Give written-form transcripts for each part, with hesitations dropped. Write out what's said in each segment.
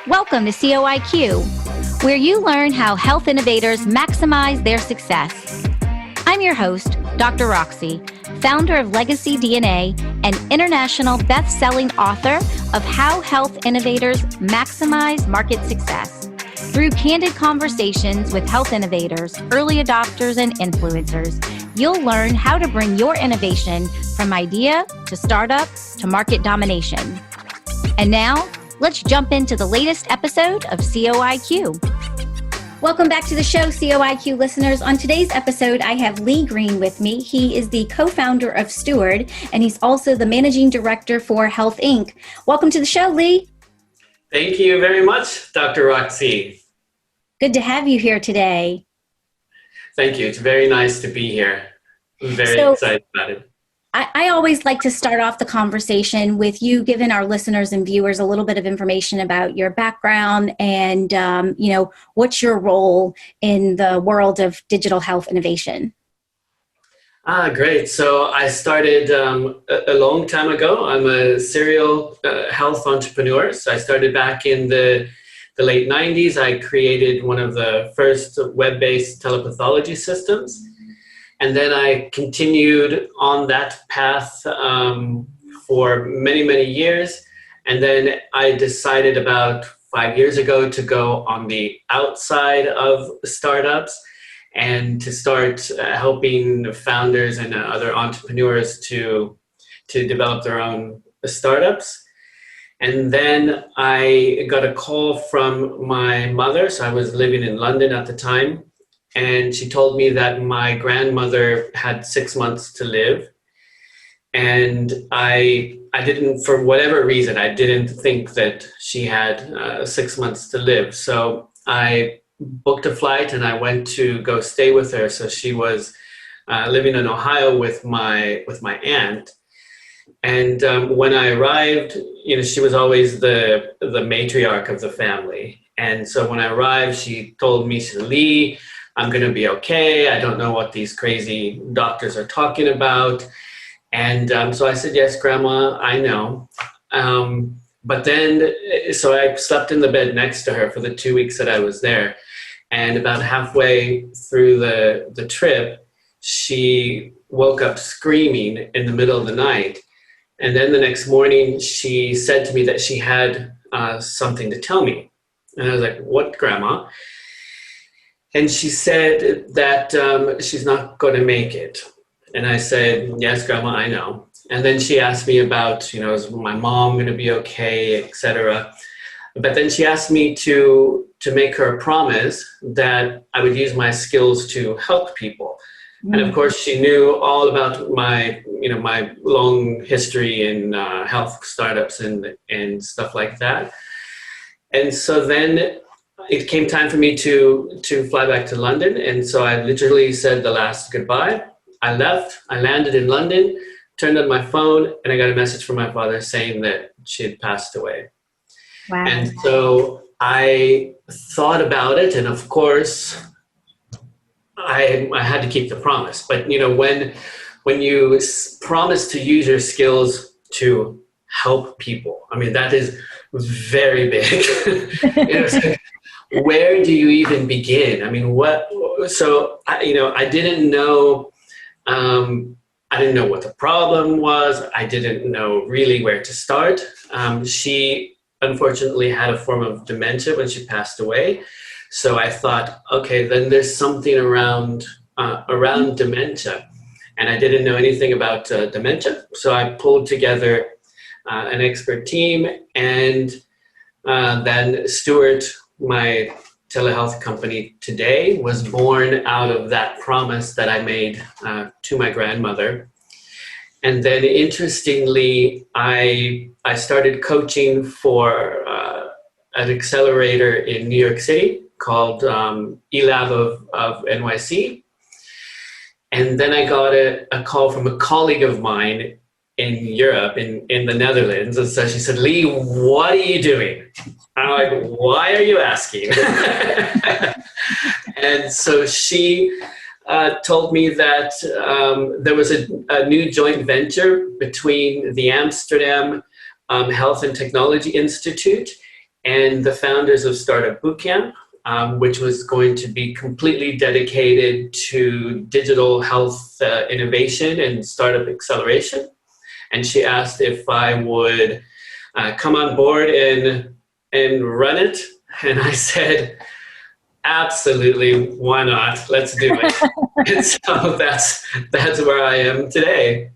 Welcome to COIQ, where you learn how health innovators maximize their success. I'm your host, Dr. Roxy, founder of Legacy DNA and international best-selling author of How Health Innovators Maximize Market Success. Through candid conversations with health innovators, early adopters, and influencers, you'll learn how to bring your innovation from idea to startup to market domination. And now, let's jump into the latest episode of COIQ. Welcome back to the show, COIQ listeners. On today's episode, I have Lee Greene with me. He is the co-founder of Steward, and he's also the managing director for Health Inc. Welcome to the show, Lee. Thank you very much, Dr. Roxy. Good to have you here today. Thank you. It's very nice to be here. I'm very excited about it. I always like to start off the conversation with you giving our listeners and viewers a little bit of information about your background and, what's your role in the world of digital health innovation. Great. So I started a long time ago. I'm a serial health entrepreneur. So I started back in the late 90s. I created one of the first web-based telepathology systems. And then I continued on that path for many, many years. And then I decided about 5 years ago to go on the outside of startups and to start helping founders and other entrepreneurs to develop their own startups. And then I got a call from my mother. So I was living in London at the time. And she told me that my grandmother had 6 months to live. And I didn't, for whatever reason, I didn't think that she had 6 months to live. So I booked a flight and I went to go stay with her. So she was living in Ohio with my aunt. And when I arrived, she was always the matriarch of the family. And so when I arrived, she told me, she said, "Lee, I'm going to be okay. I don't know what these crazy doctors are talking about." And so I said, "Yes, Grandma, I know." But then, so I slept in the bed next to her for the 2 weeks that I was there. And about halfway through the trip, she woke up screaming in the middle of the night. And then the next morning, she said to me that she had something to tell me. And I was like, "What, Grandma?" And she said that she's not going to make it. And I said, "Yes, Grandma, I know." And then she asked me about, is my mom going to be okay, etc. But then she asked me to make her a promise that I would use my skills to help people. Mm-hmm. And of course, she knew all about my long history in health startups and stuff like that. And so then it came time for me to fly back to London. And so I literally said the last goodbye. I left, I landed in London, turned on my phone, and I got a message from my father saying that she had passed away. Wow. And so I thought about it. And of course, I had to keep the promise. But, when you promise to use your skills to help people, that is very big. Where do you even begin? What? So I didn't know. I didn't know what the problem was. I didn't know really where to start. She unfortunately had a form of dementia when she passed away. So I thought, okay, then there's something around dementia, and I didn't know anything about dementia. So I pulled together an expert team, and then Steward, my telehealth company today, was born out of that promise that I made to my grandmother. And then interestingly, I started coaching for an accelerator in New York City called eLab of NYC. And then I got a call from a colleague of mine in Europe, in the Netherlands. And so she said, "Lee, what are you doing?" I'm like, "Why are you asking?" And so she told me that there was a new joint venture between the Amsterdam Health and Technology Institute and the founders of Startup Bootcamp, which was going to be completely dedicated to digital health innovation and startup acceleration. And she asked if I would come on board and run it. And I said, absolutely, why not? Let's do it. And so that's where I am today.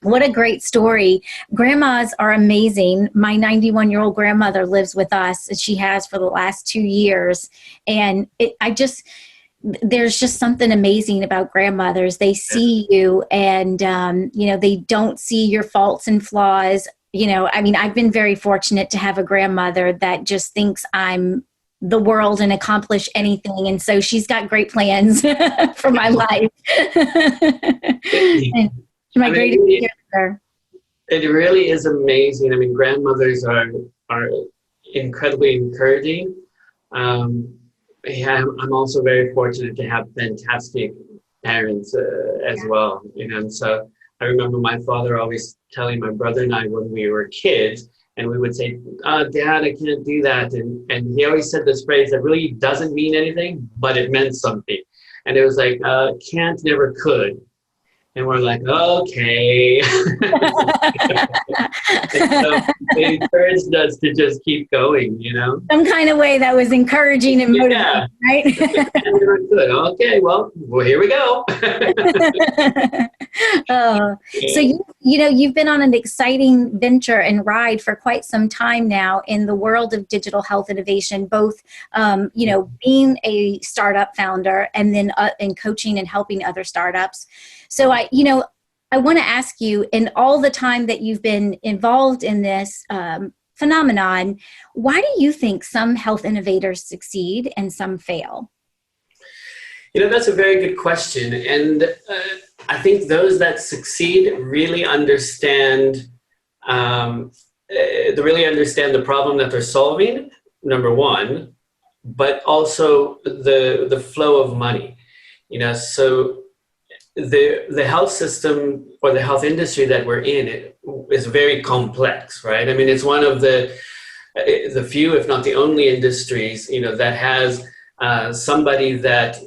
What a great story. Grandmas are amazing. My 91-year-old grandmother lives with us, and she has for the last 2 years. And there's just something amazing about grandmothers. They see you, and, they don't see your faults and flaws. I've been very fortunate to have a grandmother that just thinks I'm the world and accomplish anything. And so she's got great plans for my life. And my greatest cheerleader. It really is amazing. I mean, grandmothers are incredibly encouraging. I'm also very fortunate to have fantastic parents as well. And so I remember my father always telling my brother and I when we were kids, and we would say, Dad, I can't do that. And he always said this phrase that really doesn't mean anything, but it meant something. And it was like, can't, never could. And we're like, okay. So they encouraged us to just keep going, Some kind of way that was encouraging and motivating, right? Good. Okay, well, here we go. So you've been on an exciting venture and ride for quite some time now in the world of digital health innovation, both, being a startup founder and then in coaching and helping other startups. So I want to ask you, in all the time that you've been involved in this phenomenon, why do you think some health innovators succeed and some fail? That's a very good question. And I think those that succeed really understand the problem that they're solving, number one, but also the flow of money. So the health system or the health industry that we're in is very complex, right? I mean, it's one of the few, if not the only industries, that has somebody that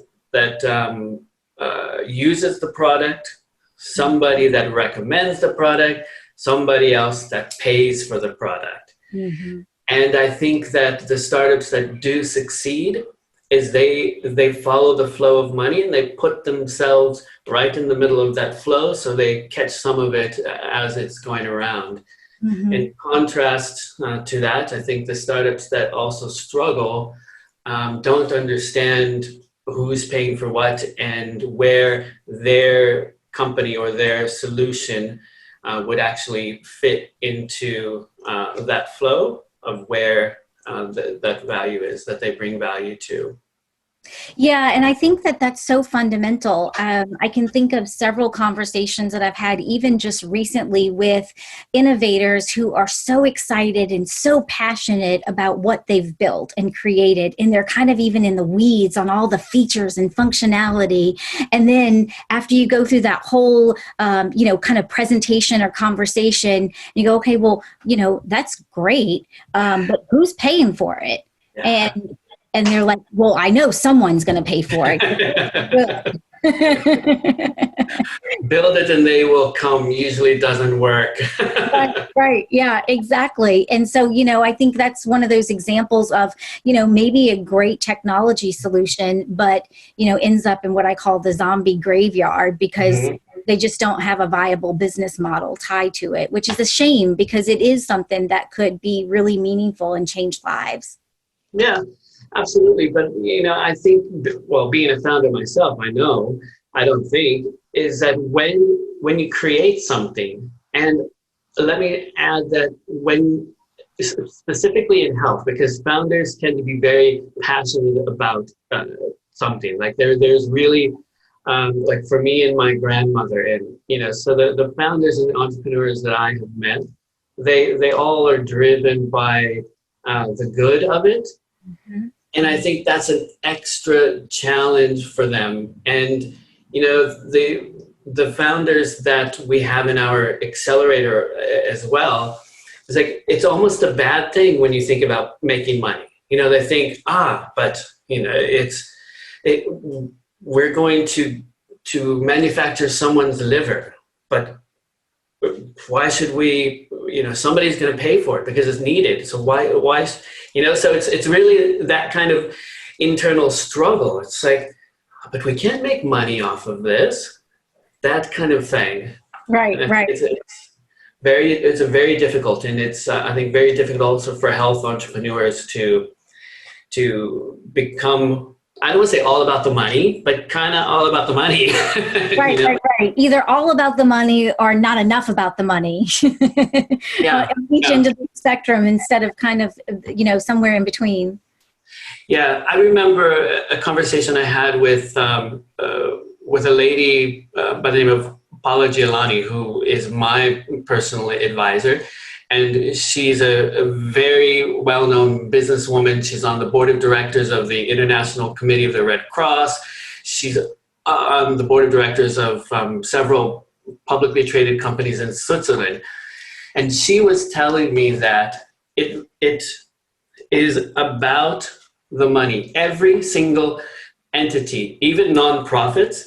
uses the product, somebody that recommends the product, somebody else that pays for the product. Mm-hmm. And I think that the startups that do succeed is they follow the flow of money, and they put themselves right in the middle of that flow, so they catch some of it as it's going around. Mm-hmm. In contrast to that, I think the startups that also struggle don't understand who's paying for what and where their company or their solution would actually fit into that flow of where that value is, that they bring value to. Yeah, and I think that that's so fundamental. I can think of several conversations that I've had even just recently with innovators who are so excited and so passionate about what they've built and created, and they're kind of even in the weeds on all the features and functionality. And then after you go through that whole, kind of presentation or conversation, you go, okay, well, that's great, but who's paying for it? Yeah. And they're like, well, I know someone's going to pay for it. Build it and they will come usually doesn't work. Right. Yeah, exactly. And so, I think that's one of those examples of, maybe a great technology solution, but, ends up in what I call the zombie graveyard because mm-hmm. they just don't have a viable business model tied to it, which is a shame because it is something that could be really meaningful and change lives. Yeah. Absolutely. But, I think, being a founder myself, I don't think, is that when you create something, and let me add that when, specifically in health, because founders tend to be very passionate about something, like there's really, like for me and my grandmother, and, so the founders and entrepreneurs that I have met, they all are driven by the good of it. Mm-hmm. And I think that's an extra challenge for them. And, the founders that we have in our accelerator as well, it's like, it's almost a bad thing when you think about making money. They think, but we're going to manufacture someone's liver, but why should we, somebody's going to pay for it because it's needed. So why, so it's really that kind of internal struggle. It's like, but we can't make money off of this, that kind of thing. Right, right. It's a very difficult, and it's I think very difficult also for health entrepreneurs to become, I don't want to say all about the money, but kind of all about the money. Right, right. Either all about the money or not enough about the money. Yeah. Reach into the spectrum instead of kind of, somewhere in between. Yeah, I remember a conversation I had with a lady by the name of Paula Giolani, who is my personal advisor. And she's a very well-known businesswoman. She's on the board of directors of the International Committee of the Red Cross. She's on the board of directors of several publicly traded companies in Switzerland. And she was telling me that it is about the money. Every single entity, even nonprofits,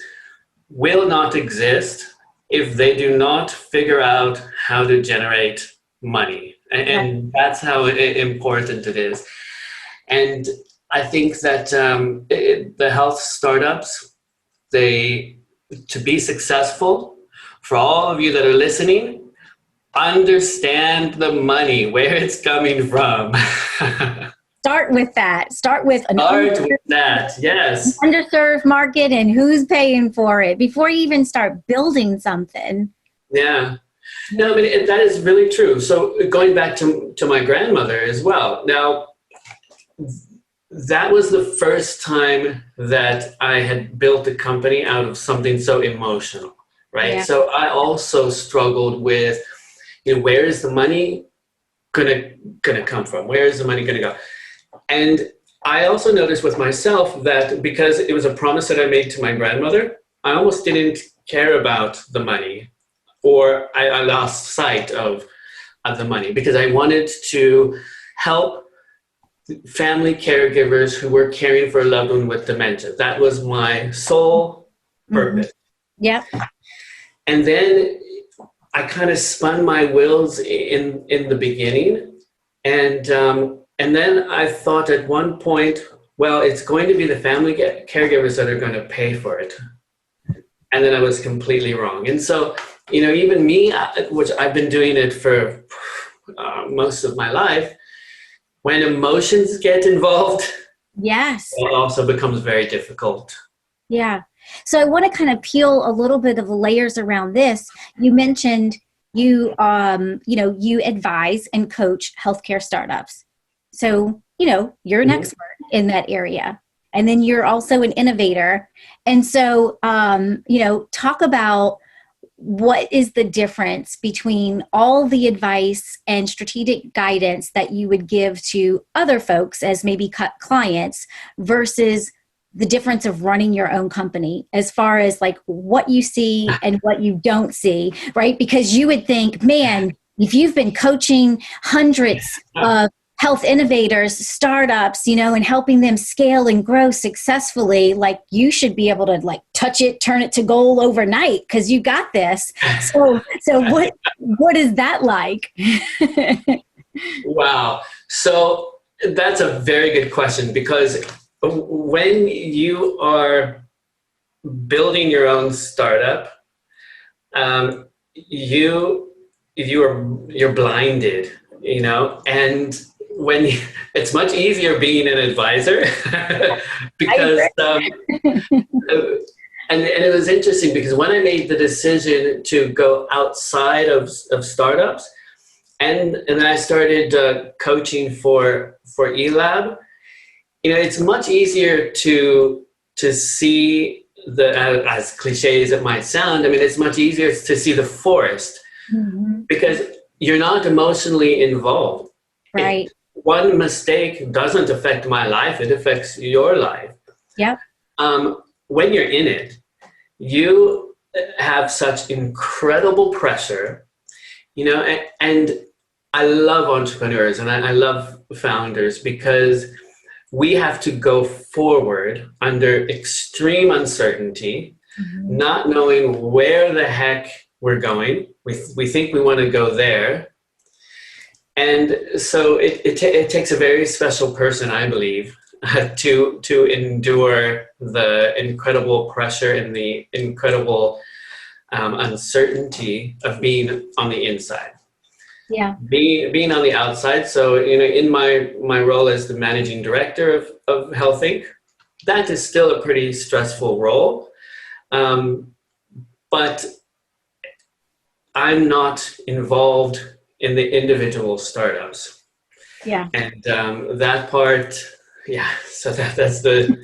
will not exist if they do not figure out how to generate money. And that's how important it is. And I think that the health startups, to be successful, for all of you that are listening, understand the money, where it's coming from. Start with that. Start with that, yes. Underserved market and who's paying for it before you even start building something. Yeah. No, but that is really true. So going back to my grandmother as well. Now, that was the first time that I had built a company out of something so emotional, right? Yeah. So I also struggled with, where is the money gonna come from? Where is the money gonna go? And I also noticed with myself that because it was a promise that I made to my grandmother, I almost didn't care about the money, or I lost sight of the money because I wanted to help family caregivers who were caring for a loved one with dementia. That was my sole purpose. Yeah. And then I kind of spun my wheels in the beginning, and then I thought at one point, well, it's going to be the family caregivers that are going to pay for it. And then I was completely wrong. And so, even me, which I've been doing it for most of my life, when emotions get involved, yes, it also becomes very difficult. Yeah. So I want to kind of peel a little bit of the layers around this. You mentioned you advise and coach healthcare startups. So, you're an expert in that area. And then you're also an innovator. And so, talk about what is the difference between all the advice and strategic guidance that you would give to other folks as maybe clients versus the difference of running your own company as far as like what you see and what you don't see, right? Because you would think, man, if you've been coaching hundreds of health innovators, startups, and helping them scale and grow successfully, like you should be able to like touch it, turn it to gold overnight because you got this. So what is that like? Wow. So that's a very good question, because when you are building your own startup, you're blinded, and it's much easier being an advisor because and it was interesting because when I made the decision to go outside of startups and I started coaching for eLab, it's much easier to see as cliche as it might sound, it's much easier to see the forest because you're not emotionally involved. Right. One mistake doesn't affect my life, it affects your life. Yep. When you're in it, you have such incredible pressure, and I love entrepreneurs and I love founders because we have to go forward under extreme uncertainty, not knowing where the heck we're going. We think we want to go there. And so it takes a very special person, I believe, to endure the incredible pressure and the incredible uncertainty of being on the inside. Yeah. Being on the outside. So, in my role as the managing director of Health Inc., that is still a pretty stressful role. But I'm not involved in the individual startups. Yeah. And that part, so that's the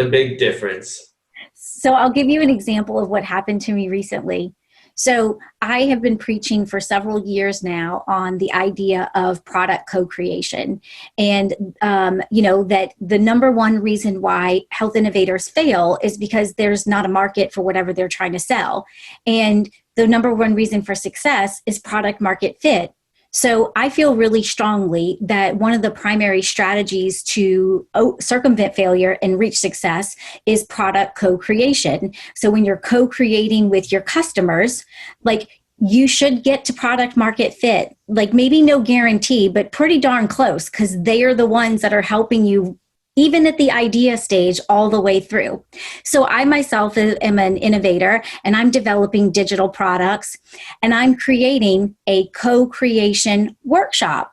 big difference. So I'll give you an example of what happened to me recently. So I have been preaching for several years now on the idea of product co-creation, and that the number one reason why health innovators fail is because there's not a market for whatever they're trying to sell, and the number one reason for success is product market fit. So I feel really strongly that one of the primary strategies to circumvent failure and reach success is product co-creation. So when you're co-creating with your customers, like, you should get to product market fit, like maybe no guarantee, but pretty darn close, because they are the ones that are helping you even at the idea stage all the way through. So I myself am an innovator, and I'm developing digital products, and I'm creating a co-creation workshop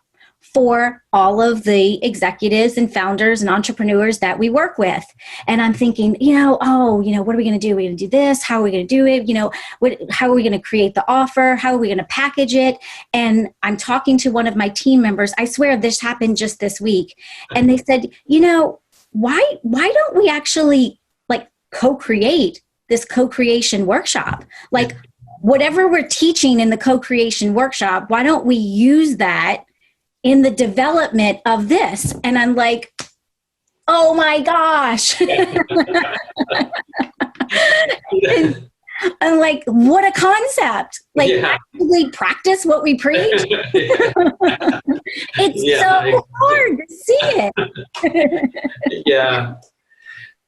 for all of the executives and founders and entrepreneurs that we work with. And I'm thinking, what are we going to do? We're going to do this. How are we going to do it? How are we going to create the offer? How are we going to package it? And I'm talking to one of my team members. I swear this happened just this week. And they said, why don't we actually co-create this co-creation workshop? Like, whatever we're teaching in the co-creation workshop, why don't we use that in the development of this? And I'm like, oh my gosh. I'm like, what a concept. Actually practice what we preach. It's so hard to see it. Yeah.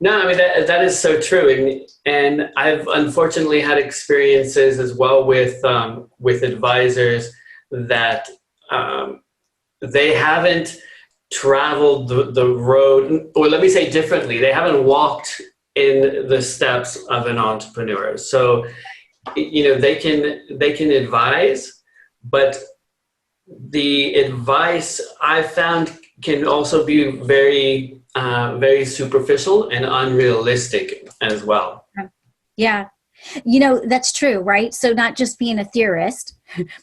No, I mean, that is so true. And I've unfortunately had experiences as well with advisors that they haven't traveled the road, or let me say differently, they haven't walked in the steps of an entrepreneur. So, they can advise, but the advice I found can also be very, very superficial and unrealistic as well. Yeah. That's true, right? So not just being a theorist,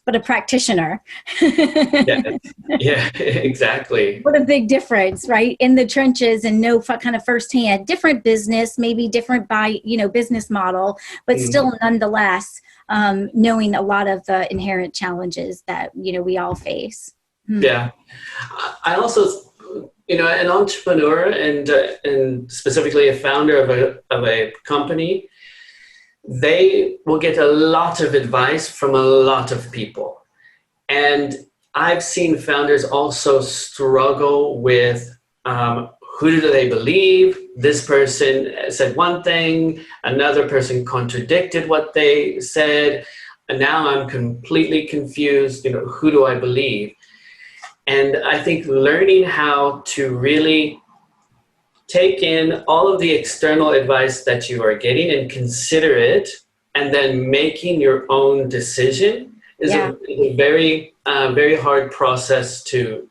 but a practitioner. Yeah, exactly. What a big difference, right? In the trenches and know kind of firsthand, different business, maybe different business model, but still nonetheless, knowing a lot of the inherent challenges that, we all face. Yeah. I also, an entrepreneur and specifically a founder of a company, they will get a lot of advice from a lot of people. And I've seen founders also struggle with who do they believe? This person said one thing, another person contradicted what they said, and now I'm completely confused. Who do I believe? And I think learning how to really take in all of the external advice that you are getting and consider it, and then making your own decision is a very, very hard process to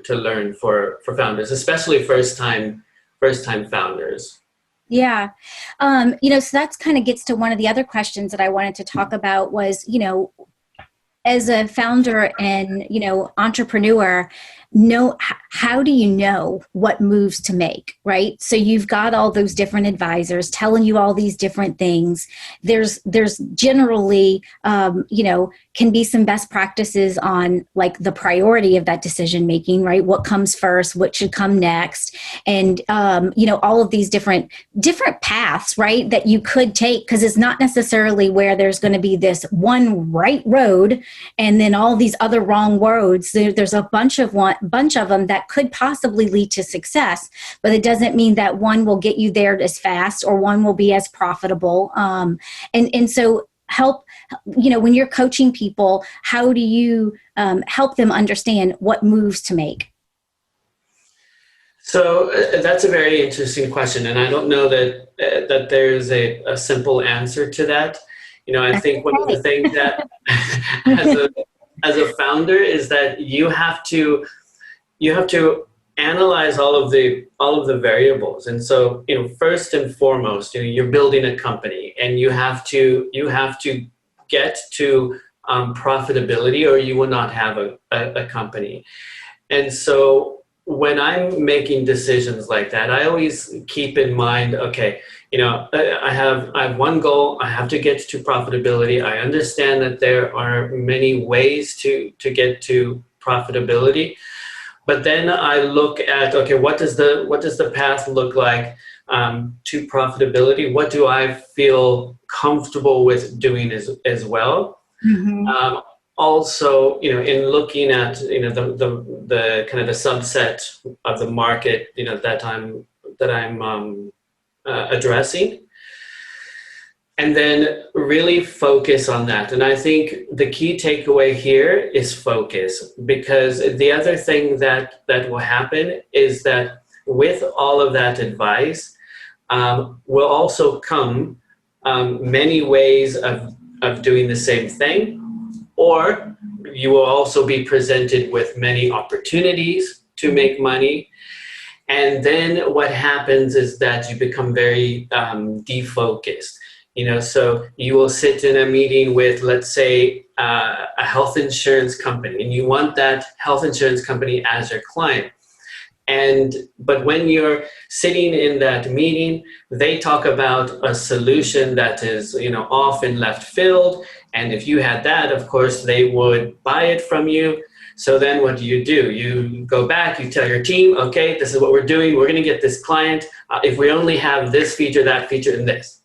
learn for founders, especially first time founders. Yeah. So that's kind of gets to one of the other questions that I wanted to talk about was, as a founder and, entrepreneur, how do you know what moves to make, right? So you've got all those different advisors telling you all these different things. There's generally, can be some best practices on like the priority of that decision making, right? What comes first, what should come next, and all of these different paths, right, that you could take, because it's not necessarily where there's going to be this one right road and then all these other wrong roads. There's a bunch of them that could possibly lead to success, but it doesn't mean that one will get you there as fast or one will be as profitable. And so when you're coaching people, how do you help them understand what moves to make? So that's a very interesting question, and I don't know that there's a simple answer to that. I think one of the things that as a founder is that you have to analyze all of the variables. And so, first and foremost, you're building a company, and you have to get to profitability, or you will not have a company. And so when I'm making decisions like that, I always keep in mind, okay, I have one goal. I have to get to profitability. I understand that there are many ways to get to profitability, but then I look at, okay, what does the path look like to profitability? What do I feel comfortable with doing as well? Mm-hmm. Also, in looking at the kind of the subset of the market, that I'm addressing, and then really focus on that. And I think the key takeaway here is focus, because the other thing that will happen is that with all of that advice will also come many ways of doing the same thing, or you will also be presented with many opportunities to make money. And then what happens is that you become very defocused. So you will sit in a meeting with, let's say, a health insurance company, and you want that health insurance company as your client. But when you're sitting in that meeting, they talk about a solution that is, off in left field. And if you had that, of course, they would buy it from you. So then what do? You go back, you tell your team, okay, this is what we're doing. We're going to get this client. If we only have this feature, that feature, and this.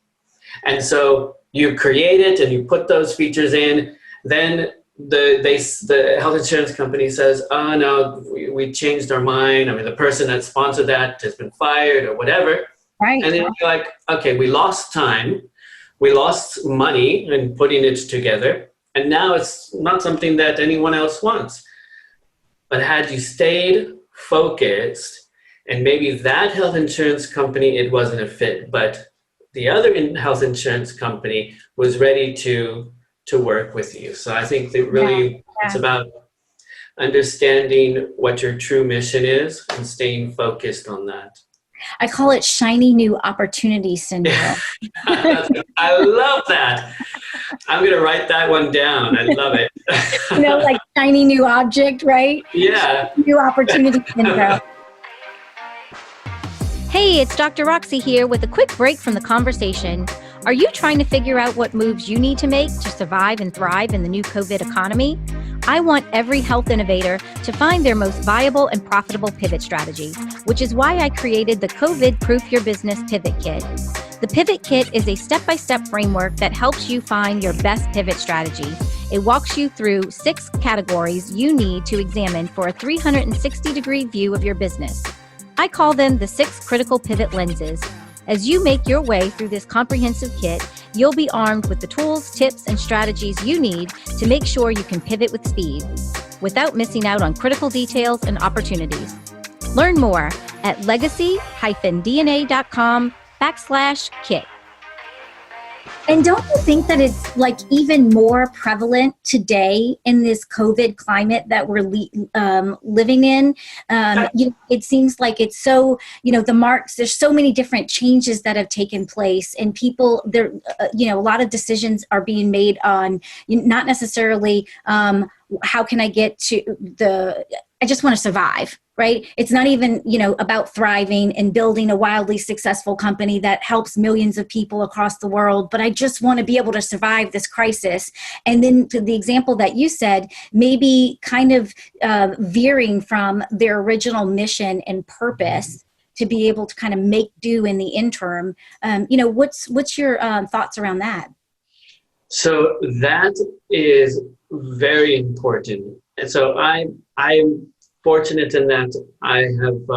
And so you create it and you put those features in. Then the health insurance company says, oh, no, we changed our mind. I mean, the person that sponsored that has been fired or whatever. Right. And then you're like, okay, we lost time. We lost money in putting it together. And now it's not something that anyone else wants. But had you stayed focused, and maybe that health insurance company, it wasn't a fit, but the other health insurance company was ready to work with you. So I think that really it's about understanding what your true mission is and staying focused on that. I call it shiny new opportunity syndrome. I love that. I'm going to write that one down. I love it. Like shiny new object, right? Yeah. New opportunity syndrome. Hey, it's Dr. Roxy here with a quick break from the conversation. Are you trying to figure out what moves you need to make to survive and thrive in the new COVID economy? I want every health innovator to find their most viable and profitable pivot strategy, which is why I created the COVID Proof Your Business Pivot Kit. The Pivot Kit is a step-by-step framework that helps you find your best pivot strategy. It walks you through 6 categories you need to examine for a 360-degree view of your business. I call them the 6 critical pivot lenses. As you make your way through this comprehensive kit, you'll be armed with the tools, tips, and strategies you need to make sure you can pivot with speed without missing out on critical details and opportunities. Learn more at legacy-dna.com/kit. And don't you think that it's like even more prevalent today in this COVID climate that we're living in? It seems like it's so, there's so many different changes that have taken place, and people there, a lot of decisions are being made on not necessarily how can I get to I just want to survive, right? It's not even, about thriving and building a wildly successful company that helps millions of people across the world, but I just want to be able to survive this crisis. And then to the example that you said, maybe kind of veering from their original mission and purpose to be able to kind of make do in the interim. What's your thoughts around that? So that is very important. And so I'm fortunate in that I have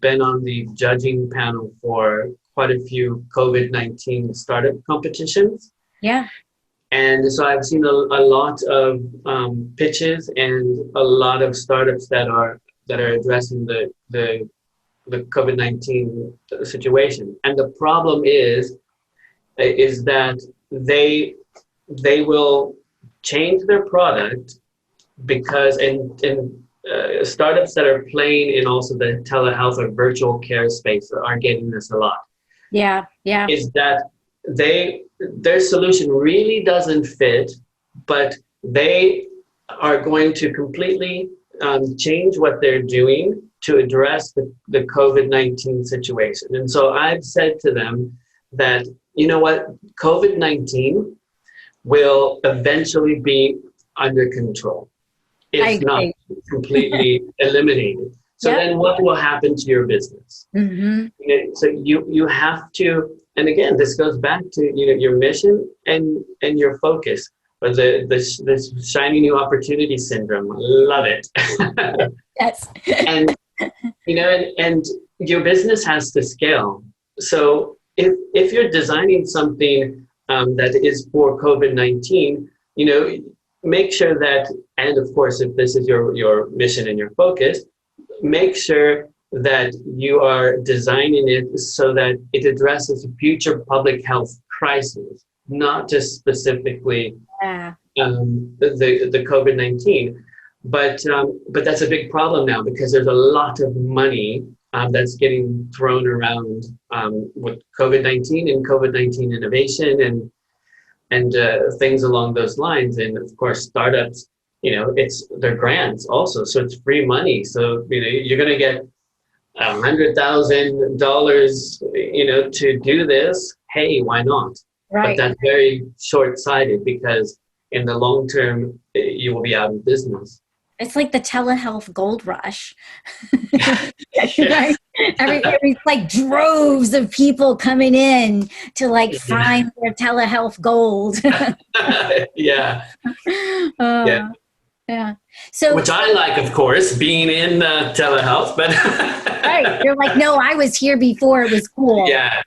been on the judging panel for quite a few COVID-19 startup competitions. Yeah. And so I've seen a lot of pitches and a lot of startups that are addressing the COVID-19 situation. And the problem is that they will change their product because startups that are playing in also the telehealth or virtual care space are getting this a lot. Yeah. Is that their solution really doesn't fit, but they are going to completely change what they're doing to address the COVID-19 situation. And so I've said to them that, you know what, COVID-19 will eventually be under control. It's not completely eliminated. So then what will happen to your business? Mm-hmm. So you have to, and again, this goes back to your mission and your focus, or this shiny new opportunity syndrome. Love it. Yes. And and your business has to scale. So if you're designing something that is for COVID-19, make sure that, and of course, if this is your mission and your focus, make sure that you are designing it so that it addresses future public health crises, not just specifically the COVID-19. But that's a big problem now because there's a lot of money that's getting thrown around with COVID-19 and COVID-19 innovation and things along those lines. And of course, startups, it's their grants also, so it's free money. So you're going to get $100,000, to do this. Hey, why not? Right. But that's very short-sighted because in the long term, you will be out of business. It's like the telehealth gold rush. Right? Every like droves of people coming in to find their telehealth gold. Yeah. Yeah. So, which I like, of course, being in telehealth, but right. You're like, no, I was here before it was cool. Yeah.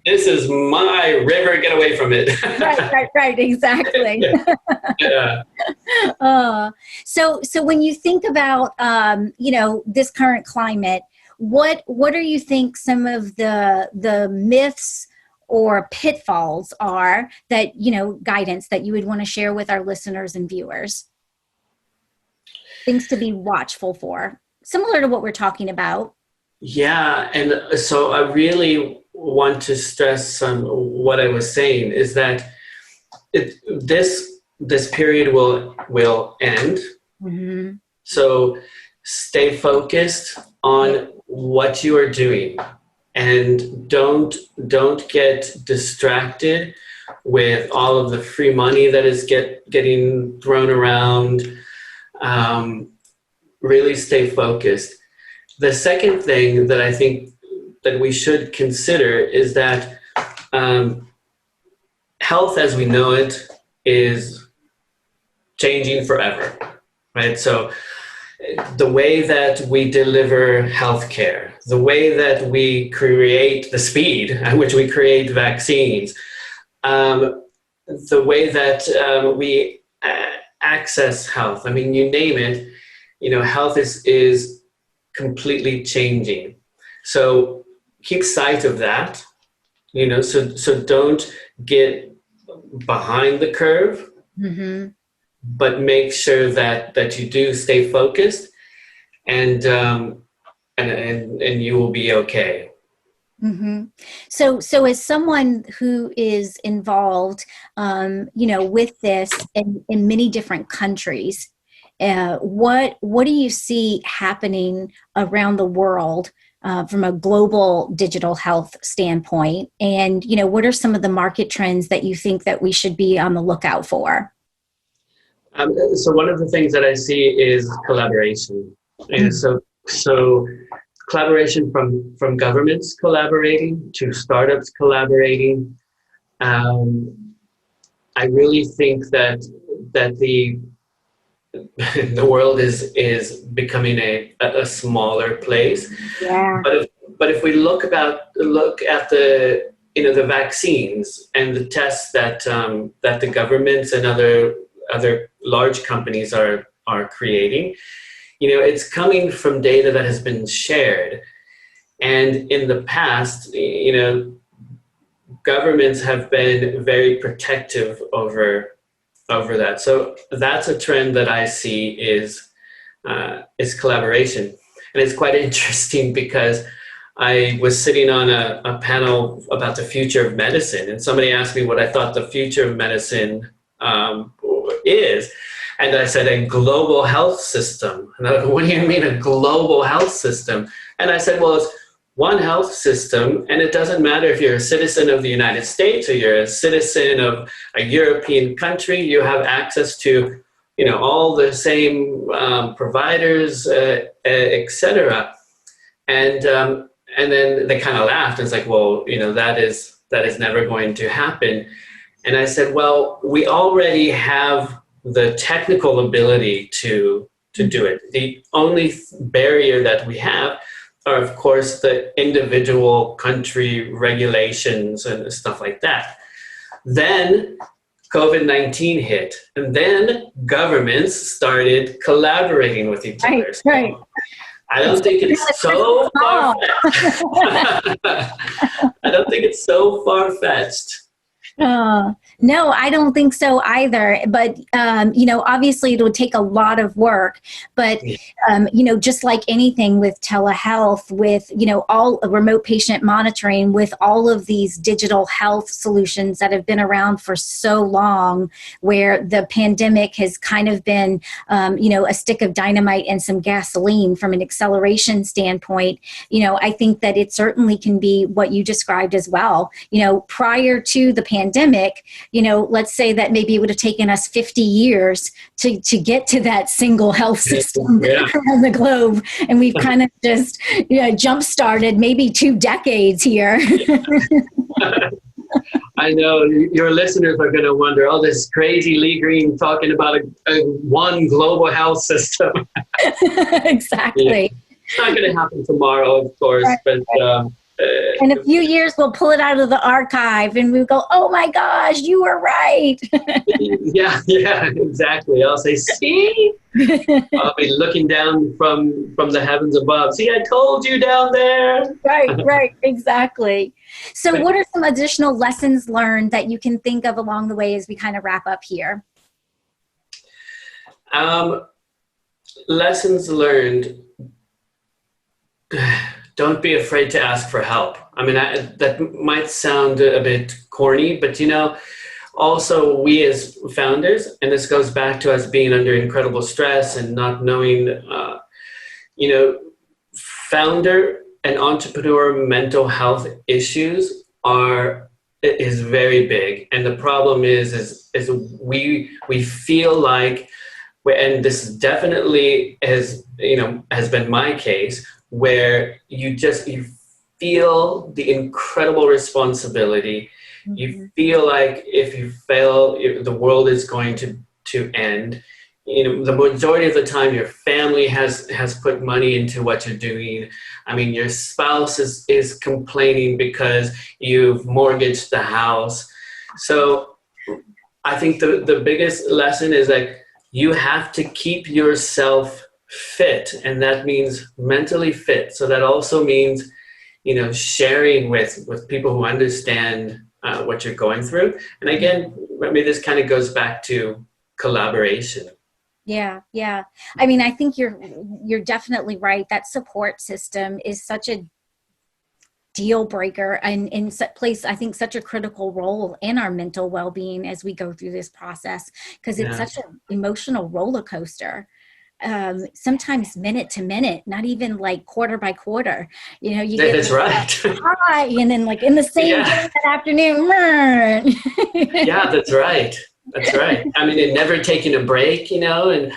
This is my river. Get away from it. Right. Exactly. Yeah. So when you think about, this current climate, what do you think some of the myths or pitfalls are that, guidance that you would want to share with our listeners and viewers? Things to be watchful for, similar to what we're talking about. Yeah. And so I really want to stress what I was saying is that this period will end. Mm-hmm. So stay focused on what you are doing and don't get distracted with all of the free money that is getting thrown around. Really stay focused. The second thing that I think that we should consider is that health as we know it is changing forever, right? So the way that we deliver healthcare, the way that we create the speed at which we create vaccines, the way that we access health, I mean, you name it, health is completely changing. So keep sight of that, so don't get behind the curve, mm-hmm. but make sure that you do stay focused and you will be okay. Mm-hmm. So as someone who is involved, with this in many different countries, What do you see happening around the world from a global digital health standpoint? And, what are some of the market trends that you think that we should be on the lookout for? So one of the things that I see is collaboration. And so collaboration from governments collaborating to startups collaborating. I really think that the world is becoming a smaller place. Yeah. But if we look at the the vaccines and the tests that the governments and other large companies are creating, it's coming from data that has been shared. And in the past, governments have been very protective over that. So that's a trend that I see is collaboration. And it's quite interesting because I was sitting on a panel about the future of medicine, and somebody asked me what I thought the future of medicine is. And I said, a global health system. And I go, what do you mean a global health system? And I said, well, it's one health system, and it doesn't matter if you're a citizen of the United States or you're a citizen of a European country, you have access to, all the same providers, etc. And then they kind of laughed. And it's like, well, that is never going to happen. And I said, well, we already have the technical ability to do it. The only barrier that we have are, of course, the individual country regulations and stuff like that. Then COVID-19 hit, and then governments started collaborating with each other. Right. I don't think it's so far-fetched. I don't think it's so far-fetched. No, I don't think so either. But, obviously it would take a lot of work. But, just like anything with telehealth, with, all remote patient monitoring, with all of these digital health solutions that have been around for so long, where the pandemic has kind of been, a stick of dynamite and some gasoline from an acceleration standpoint, I think that it certainly can be what you described as well. Prior to the pandemic, let's say that maybe it would have taken us 50 years to get to that single health system around the globe. And we've kind of just jump-started maybe 2 decades here. I know your listeners are going to wonder, oh, this crazy Lee Greene talking about a one global health system. Exactly. It's not going to happen tomorrow, of course, right. But... in a few years, we'll pull it out of the archive and we'll go, oh my gosh, you were right. Yeah, exactly. I'll say, see? I'll be looking down from the heavens above. See, I told you down there. Right, exactly. So what are some additional lessons learned that you can think of along the way as we kind of wrap up here? Lessons learned. Don't be afraid to ask for help. I mean, that might sound a bit corny, but also we as founders, and this goes back to us being under incredible stress and not knowing, founder and entrepreneur mental health issues is very big. And the problem is we feel like, and this definitely has been my case, where you feel the incredible responsibility. Mm-hmm. You feel like if you fail, the world is going to end. The majority of the time, your family has put money into what you're doing. I mean, your spouse is complaining because you've mortgaged the house. So I think the biggest lesson is like, you have to keep yourself fit, and that means mentally fit. So that also means, sharing with people who understand what you're going through. And again, I mean, this kind of goes back to collaboration. Yeah. I mean, I think you're definitely right. That support system is such a deal breaker and plays, I think, such a critical role in our mental well-being as we go through this process, because it's such an emotional roller coaster. sometimes minute to minute, not even like quarter by quarter. You get That's right. hi, and then like in the same day that afternoon. Yeah, that's right. That's right. I mean, and never taking a break, and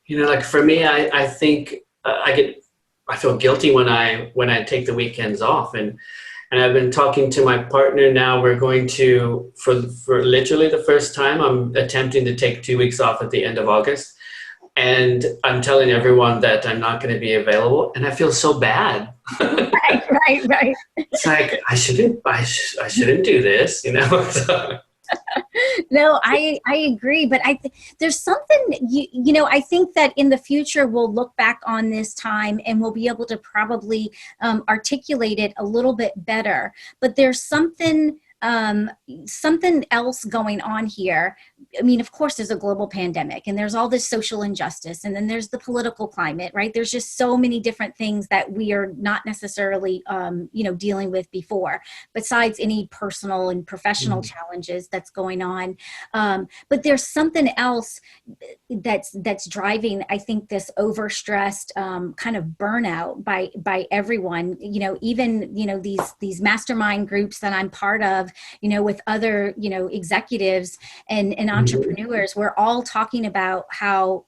like for me, I think I feel guilty when I take the weekends off, and I've been talking to my partner now. We're going to for literally the first time. I'm attempting to take 2 weeks off at the end of August, and I'm telling everyone that I'm not going to be available, and I feel so bad. Right. It's like I shouldn't do this, So. No, I agree, but there's something I think that in the future we'll look back on this time and we'll be able to probably articulate it a little bit better. But there's something else going on here. I mean, of course, there's a global pandemic and there's all this social injustice, and then there's the political climate, right? There's just so many different things that we are not necessarily, dealing with before, besides any personal and professional challenges that's going on. But there's something else that's driving, I think, this overstressed kind of burnout by everyone. Even these mastermind groups that I'm part of, with other executives and entrepreneurs, we're all talking about how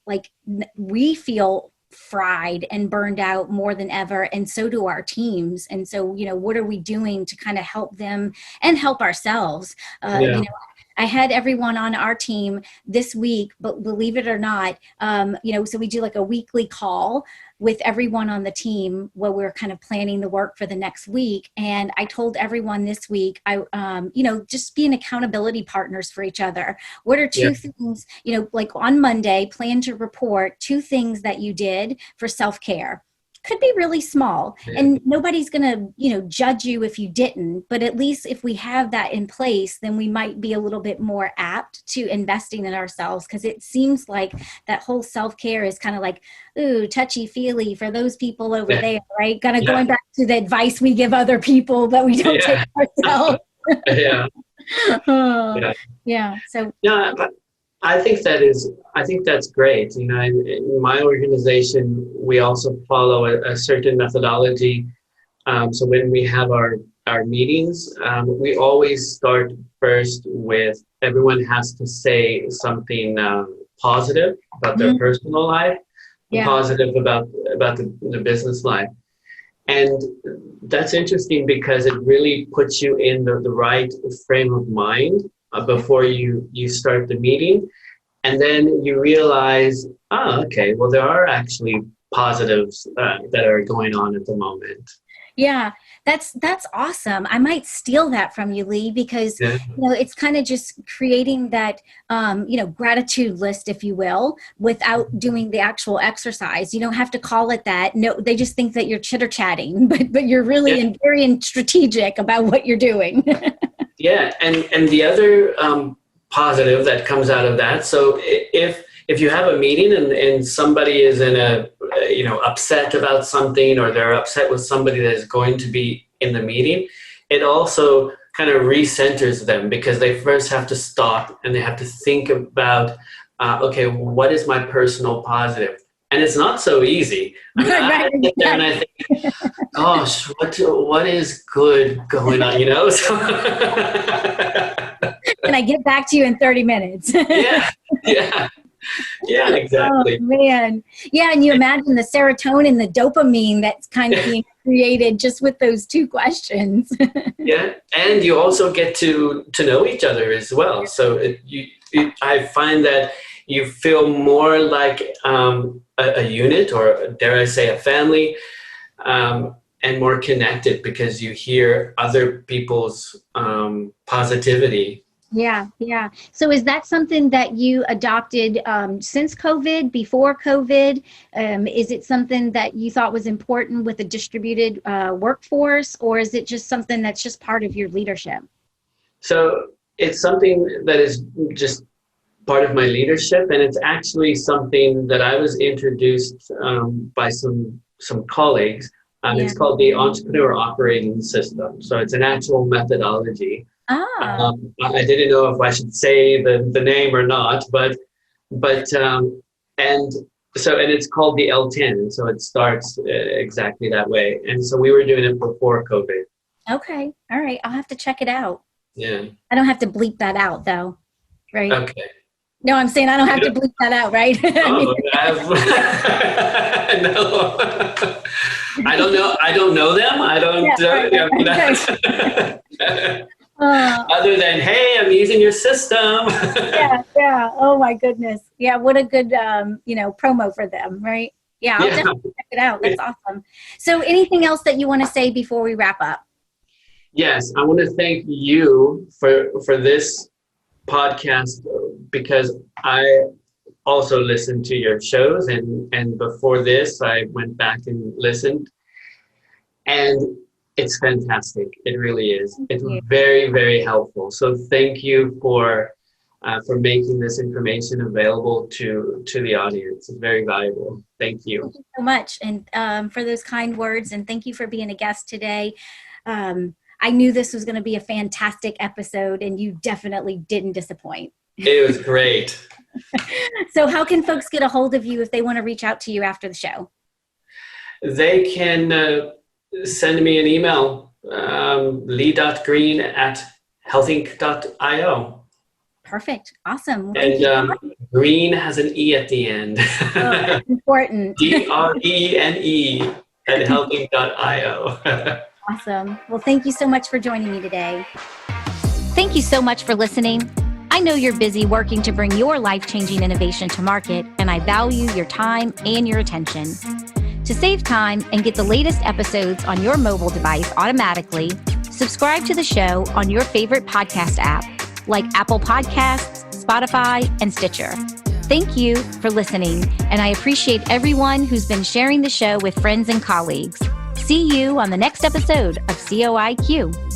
we feel fried and burned out more than ever, and so do our teams. And so what are we doing to kind of help them and help ourselves? I had everyone on our team this week, but believe it or not, so we do like a weekly call with everyone on the team where we're kind of planning the work for the next week. And I told everyone this week, just being accountability partners for each other. What are two things, like on Monday, plan to report 2 things that you did for self-care. Could be really small, and nobody's going to, judge you if you didn't, but at least if we have that in place, then we might be a little bit more apt to investing in ourselves. Because it seems like that whole self-care is kind of like, ooh, touchy-feely for those people over there, right? Kind of going back to the advice we give other people, but we don't take ourselves. So but I think that's great. In my organization, we also follow a certain methodology. So when we have our meetings, we always start first with everyone has to say something positive about their personal life, positive about the business life. And that's interesting because it really puts you in the right frame of mind before you start the meeting. And then you realize, okay, well, there are actually positives that are going on at the moment. Yeah, that's awesome. I might steal that from you, Lee, because it's kind of just creating that gratitude list, if you will, without doing the actual exercise. You don't have to call it that. No, they just think that you're chitter chatting, but you're really very strategic about what you're doing. And the other positive that comes out of that. So if you have a meeting and somebody is in upset about something, or they're upset with somebody that is going to be in the meeting, it also kind of recenters them, because they first have to stop and they have to think about, okay, what is my personal positive? And it's not so easy. I mean, I sit there and I think, gosh, what is good going on, So Can I get back to you in 30 minutes? Yeah, exactly. Oh, man. Yeah, and you imagine the serotonin, the dopamine that's kind of being created just with those 2 questions. And you also get to know each other as well. So I find that you feel more like a unit, or dare I say a family, and more connected because you hear other people's positivity. Yeah. So is that something that you adopted since COVID, before COVID? Is it something that you thought was important with a distributed workforce, or is it just something that's just part of your leadership? So it's something that is just part of my leadership, and it's actually something that I was introduced by some colleagues. It's called the Entrepreneur Operating System. So it's an actual methodology. I didn't know if I should say the name or not, but and and it's called the L10. So it starts exactly that way. And so we were doing it before COVID. Okay. All right. I'll have to check it out. Yeah. I don't have to bleep that out though. Right. Okay. No, I'm saying I don't have to bleep that out, right? Oh, no. I don't know. I don't know them. I don't. Other than, hey, I'm using your system. Yeah. Oh my goodness. Yeah. What a good, promo for them, right? Yeah. I'll definitely check it out. That's awesome. So, anything else that you want to say before we wrap up? Yes, I want to thank you for this podcast, because I also listened to your shows, and before this I went back and listened, and it's fantastic. It really is. It's very, very helpful. So thank you for making this information available to the audience. It's very valuable. Thank you. Thank you so much, and for those kind words, and thank you for being a guest today. I knew this was going to be a fantastic episode, and you definitely didn't disappoint. It was great. So how can folks get a hold of you if they want to reach out to you after the show? They can send me an email, lee.greene@healthinc.io. Perfect. Awesome. And Greene has an E at the end. Oh, that's important. DRENE at healthinc.io. Awesome. Well, thank you so much for joining me today. Thank you so much for listening. I know you're busy working to bring your life-changing innovation to market, and I value your time and your attention. To save time and get the latest episodes on your mobile device automatically, subscribe to the show on your favorite podcast app, like Apple Podcasts, Spotify, and Stitcher. Thank you for listening, and I appreciate everyone who's been sharing the show with friends and colleagues. See you on the next episode of COIQ.